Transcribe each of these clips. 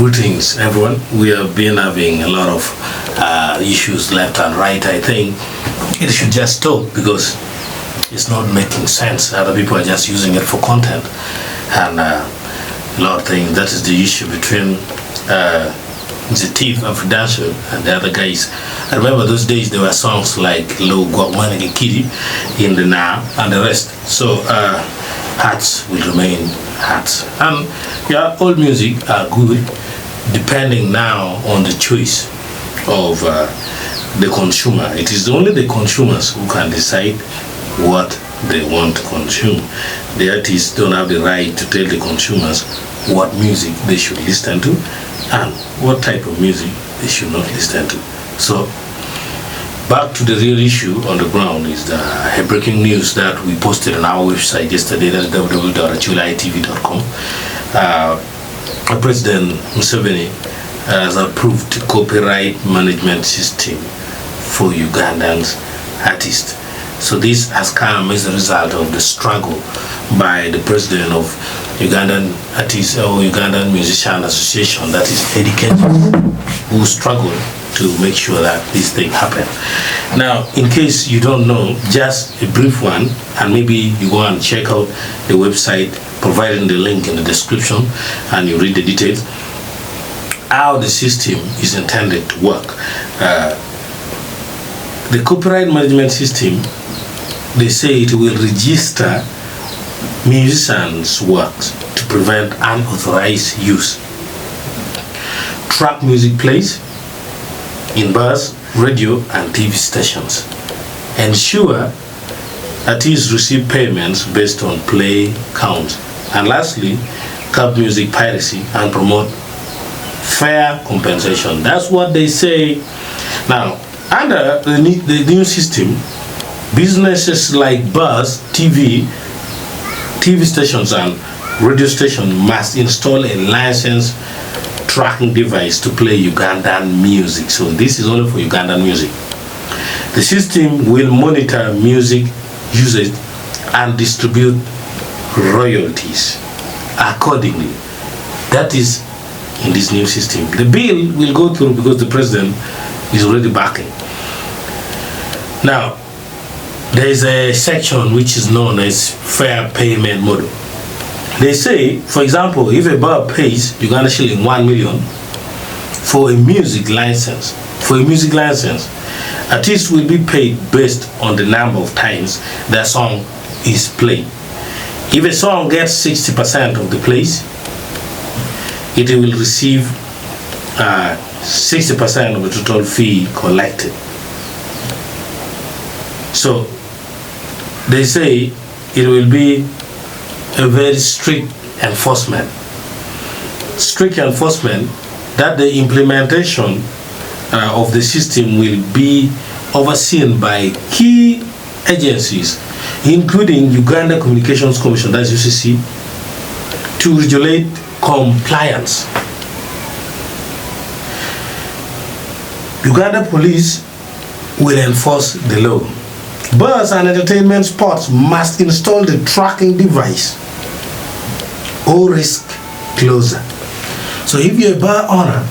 Greetings, everyone. We have been having a lot of issues left and right. I think it should just stop because it's not making sense. Other people are just using it for content, and a lot of things. That is the issue between the thief of Dancer and the other guys. I remember those days there were songs like Low Guawanagi Kitty in the Now and the rest. So hearts will remain hearts. And yeah, all music are good depending now on the choice of the consumer. It is only the consumers who can decide what they want to consume. The artists don't have the right to tell the consumers what music they should listen to and what type of music they should not listen to. So back to the real issue on the ground is the breaking news that we posted on our website yesterday, that's www.acholitv.com. President Museveni has approved the copyright management system for Ugandan artists. So this has come as a result of the struggle by the president of Ugandan Artists or Ugandan Musician Association, that is Eddy Kenzo, who struggled to make sure that this thing happened. Now, in case you don't know, just a brief one, and maybe you go and check out the website, providing the link in the description, and you read the details, how the system is intended to work. The copyright management system, they say it will register musicians' works to prevent unauthorized use. Track music plays in bars, radio, and TV stations. Ensure artists receive payments based on play count. And lastly, curb music piracy and promote fair compensation. That's what they say. Now, under the new system, businesses like bars, TV stations, and radio stations must install a licensed tracking device to play Ugandan music. So this is only for Ugandan music. The system will monitor music usage and distribute royalties accordingly. That is in this new system. The bill will go through because the president is already backing. Now, there is a section which is known as fair payment model. They say, for example, if a bar pays Uganda shilling 1 million for a music license, artists will be paid based on the number of times their song is played. If a song gets 60% of the plays, it will receive 60% of the total fee collected. So they say it will be a very strict enforcement. Strict enforcement that the implementation of the system will be overseen by key agencies, including Uganda Communications Commission, that's UCC, to regulate compliance. Uganda police will enforce the law. Bars and entertainment spots must install the tracking device or risk closer. So if you're a bar owner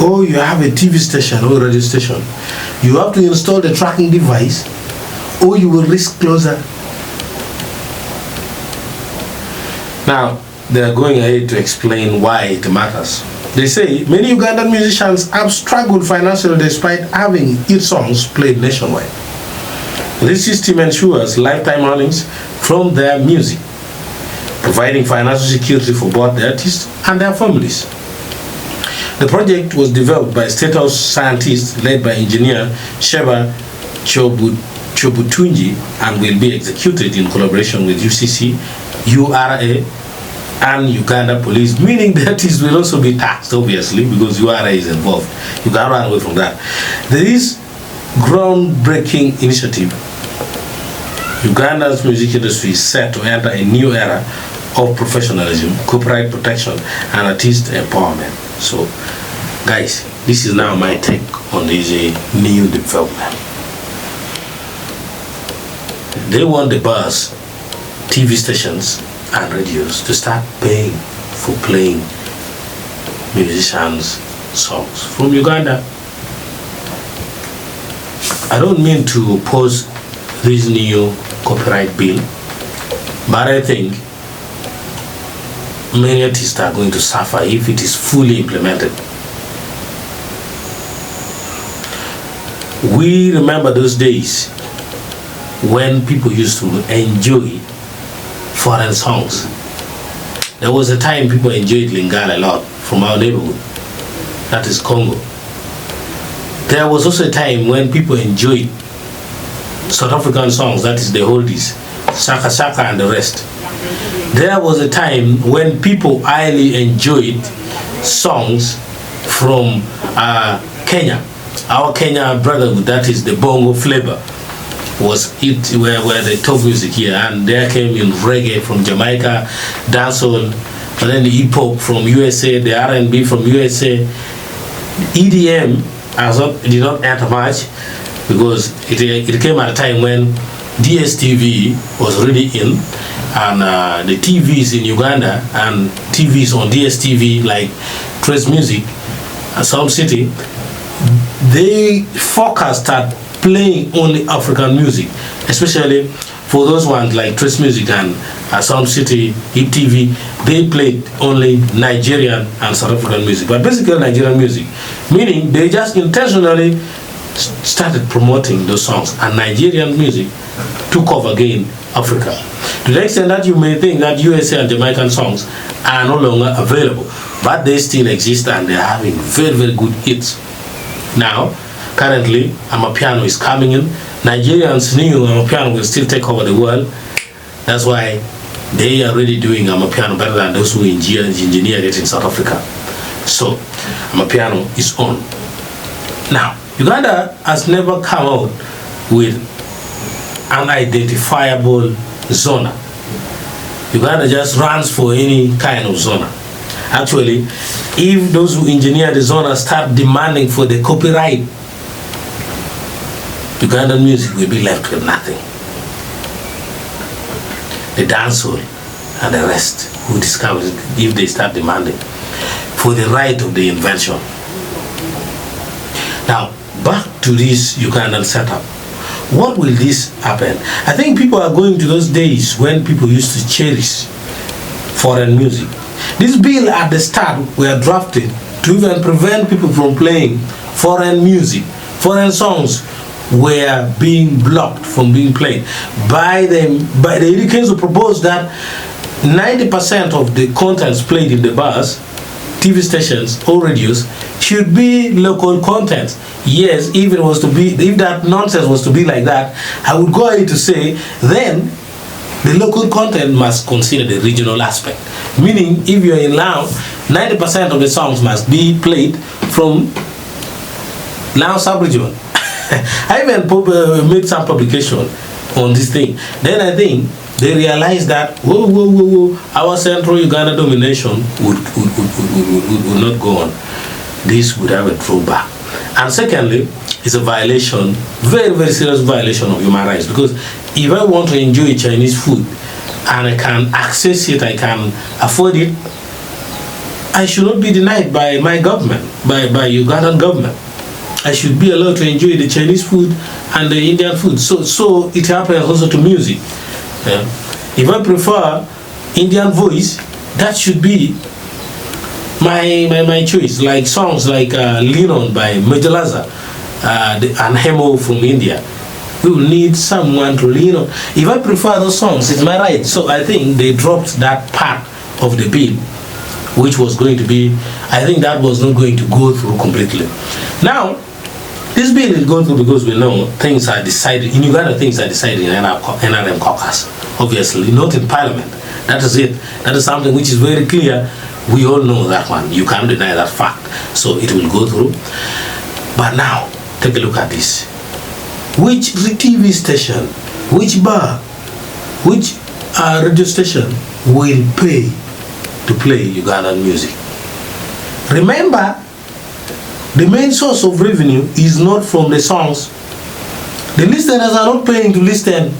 or you have a TV station or radio station, you have to install the tracking device or you will risk closer. Now, they are going ahead to explain why it matters. They say many Ugandan musicians have struggled financially despite having hit songs played nationwide. This system ensures lifetime earnings from their music, providing financial security for both the artists and their families. The project was developed by State House scientists led by engineer Sheba Chobutunji and will be executed in collaboration with UCC, URA, and Uganda Police, meaning the artists will also be taxed, obviously, because URA is involved. You can't run away from that. There is groundbreaking initiative. Uganda's music industry is set to enter a new era of professionalism, copyright protection, and artist empowerment. So, guys, this is now my take on this new development. They want the bars, TV stations, and radios to start paying for playing musicians' songs from Uganda. I don't mean to oppose this new copyright bill, but I think many artists are going to suffer if it is fully implemented. We remember those days when people used to enjoy foreign songs. There was a time people enjoyed Lingala a lot from our neighborhood, that is Congo. There was also a time when people enjoyed South African songs, that is the oldies, Shaka Shaka and the rest. There was a time when people highly enjoyed songs from Kenya. Our Kenya brotherhood, that is the bongo flavor, was it where the top music here, and there came in reggae from Jamaica, dancehall, and then the hip hop from USA, the R&B from USA. EDM did not enter much because it came at a time when DSTV was really in, and the TVs in Uganda and TVs on DSTV like Trace Music, Sound City, they focused at playing only African music, especially for those ones like Trace Music and Sound City, Hip TV. They played only Nigerian and South African music, but basically Nigerian music, meaning they just intentionally started promoting those songs, and Nigerian music took over again Africa. To the extent that you may think that USA and Jamaican songs are no longer available, but they still exist and they're having very, very good hits. Now, currently, Amapiano is coming in. Nigerians knew Amapiano will still take over the world. That's why they are really doing Amapiano better than those who engineered it in South Africa. So, Amapiano is on. Now, Uganda has never come out with an identifiable zona. Uganda just runs for any kind of zona. Actually, if those who engineer the zona start demanding for the copyright, Ugandan music will be left with nothing. The dancehall and the rest who discover it, if they start demanding for the right of the invention. Now, back to this Ugandan setup. What will this happen? I think people are going to those days when people used to cherish foreign music. This bill at the start were drafted to even prevent people from playing foreign music. Foreign songs were being blocked from being played. By the Eddy Kenzo proposed that 90% of the contents played in the bars, TV stations or radios should be local content. Yes, if it was to be, if that nonsense was to be like that, I would go ahead to say then the local content must consider the regional aspect. Meaning, if you're in Lao, 90% of the songs must be played from Lao sub-region. I even made some publication on this thing. Then I think they realized that our central Uganda domination would not go on. This would have a throwback. And secondly, it's a violation, very, very serious violation of human rights, because if I want to enjoy Chinese food and I can access it, I can afford it, I should not be denied by my government, by Ugandan government. I should be allowed to enjoy the Chinese food and the Indian food. So it happens also to music. If I prefer Indian voice, that should be my choice. Like songs like Lean On by Majalaza and Hemo from India. We will need someone to lean on. If I prefer those songs, it's my right. So I think they dropped that part of the bill, which was going to be, I think that was not going to go through completely. Now, this bill is going through because we know things are decided, in Uganda things are decided in NRM caucus, obviously, not in parliament. That is it. That is something which is very clear. We all know that one. You can't deny that fact. So it will go through. But now, take a look at this. Which TV station, which bar, which radio station will pay to play Ugandan music? Remember, the main source of revenue is not from the songs. The listeners are not paying to listen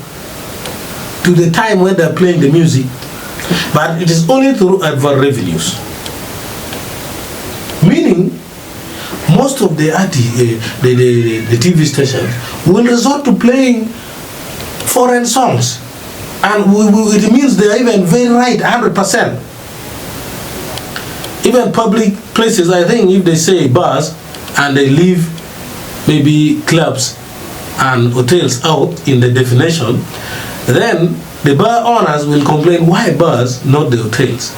to the time when they're playing the music, but it is only through advert revenues. most of the the TV stations will resort to playing foreign songs, and it means they are even very right 100%. Even public places, I think if they say bars and they leave maybe clubs and hotels out in the definition, then the bar owners will complain, why bars, not the hotels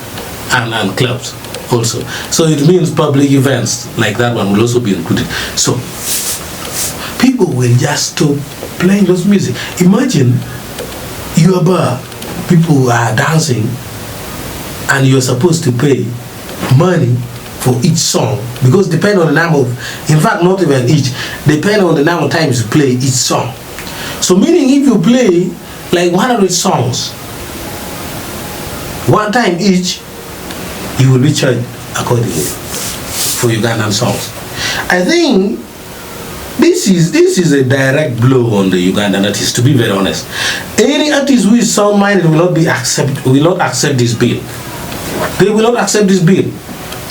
and clubs also. So it means public events like that one will also be included. So people will just stop playing those music. Imagine your bar, people are dancing and you're supposed to pay money for each song, because depending on the number of, in fact not even each, depending on the number of times you play each song. So meaning if you play like 100 songs one time each, you will be charged accordingly for Ugandan songs. I think this is a direct blow on the Ugandan artists, to be very honest. Any artist who is sound-minded will not accept this bill. They will not accept this bill.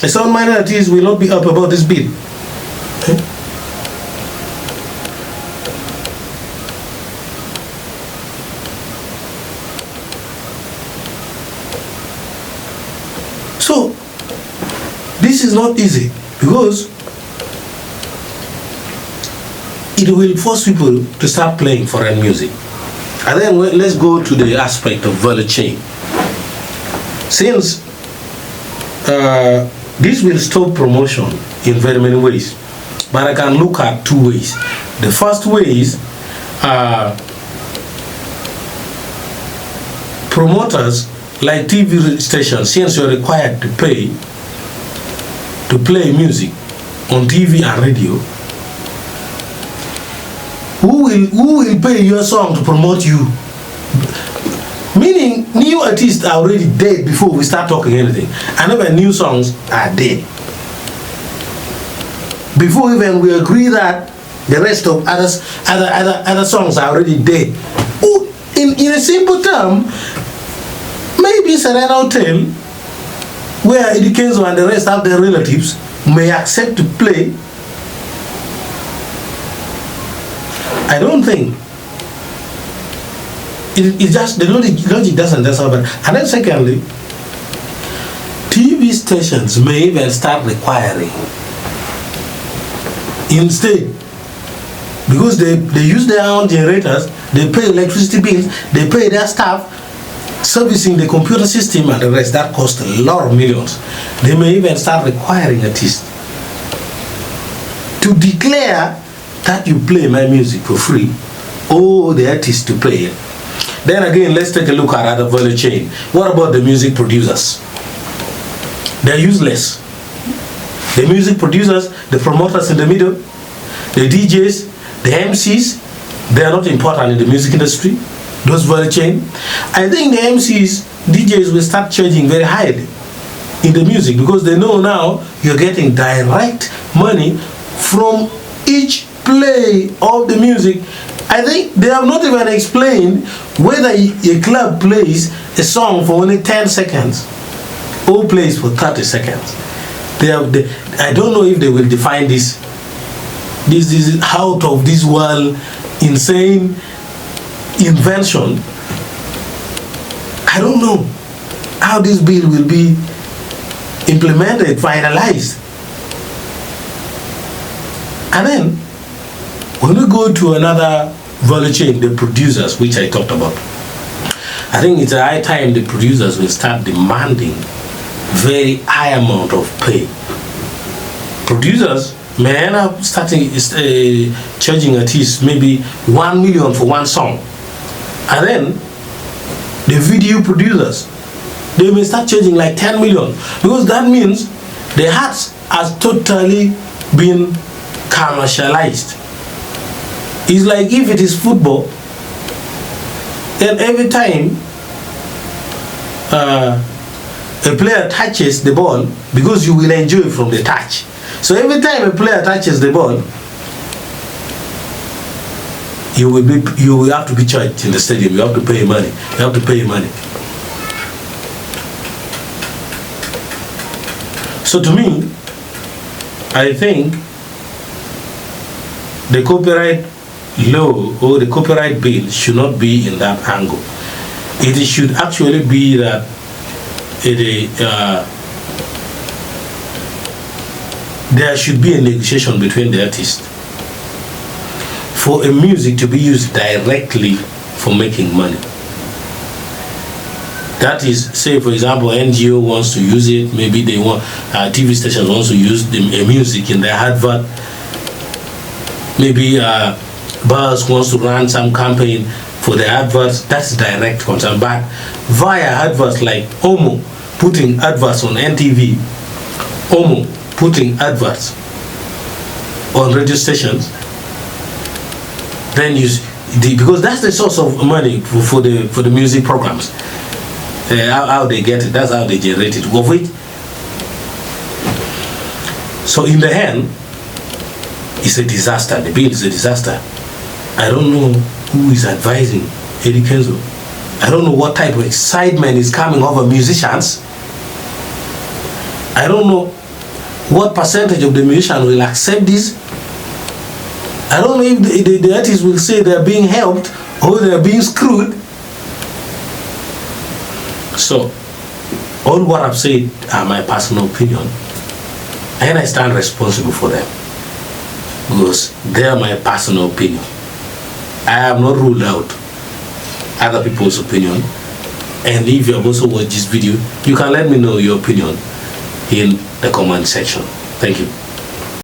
A sound-minded artist will not be up about this bill. Okay? So this is not easy, because it will force people to start playing foreign music. And then let's go to the aspect of value chain. Since this will stop promotion in very many ways, but I can look at two ways. The first way is promoters like TV stations, since you're required to pay to play music on TV and radio, who will pay your song to promote you? Meaning new artists are already dead before we start talking anything. And even new songs are dead. Before even we agree that the rest of other songs are already dead. In a simple term, maybe Serena Hotel, where Eddy, Kenzo and the rest of their relatives may accept to play. I don't think it just, the logic doesn't just happen. And then secondly, TV stations may even start requiring, instead, because they use their own generators, they pay electricity bills, they pay their staff servicing the computer system and the rest, that costs a lot of millions. They may even start requiring artists to declare that you play my music for free, or the artist to play it. Then again, let's take a look at other value chain. What about the music producers? They're useless. The music producers, the promoters in the middle, the DJs, the MCs, they are not important in the music industry, those value chain. I think the MCs, DJs will start charging very highly in the music, because they know now you're getting direct money from each play of the music. I think they have not even explained whether a club plays a song for only 10 seconds or plays for 30 seconds. I don't know if they will define this. This is out of this world insane invention. I don't know how this bill will be implemented, finalized. And then when we go to another value chain, the producers, which I talked about, I think it's a high time the producers will start demanding very high amount of pay. Producers may end up starting charging artists maybe 1 million for one song. And then the video producers, they may start charging like 10 million, because that means the arts has totally been commercialized. It's like if it is football, then every time a player touches the ball, because you will enjoy from the touch. So every time a player touches the ball, you will have to be charged in the stadium. You have to pay money. You have to pay money. So to me, I think the copyright law or the copyright bill should not be in that angle. It should actually be that there should be a negotiation between the artists for a music to be used directly for making money. That is, say for example, NGO wants to use it, maybe they want, TV stations wants to use the music in their advert, maybe bars wants to run some campaign for the adverts, that's direct concern. But via adverts like Omo putting adverts on NTV, Omo putting adverts on radio stations, then because that's the source of money for the music programs. How they get it, that's how they generate it. Of which, so in the end, it's a disaster. The bill is a disaster. I don't know who is advising Eddy Kenzo. I don't know what type of excitement is coming over musicians. I don't know what percentage of the musicians will accept this. I don't know if the artists will say they're being helped or they're being screwed. So, all what I've said are my personal opinion, and I stand responsible for them because they are my personal opinion. I have not ruled out other people's opinion, and if you have also watched this video, you can let me know your opinion in the comment section. Thank you.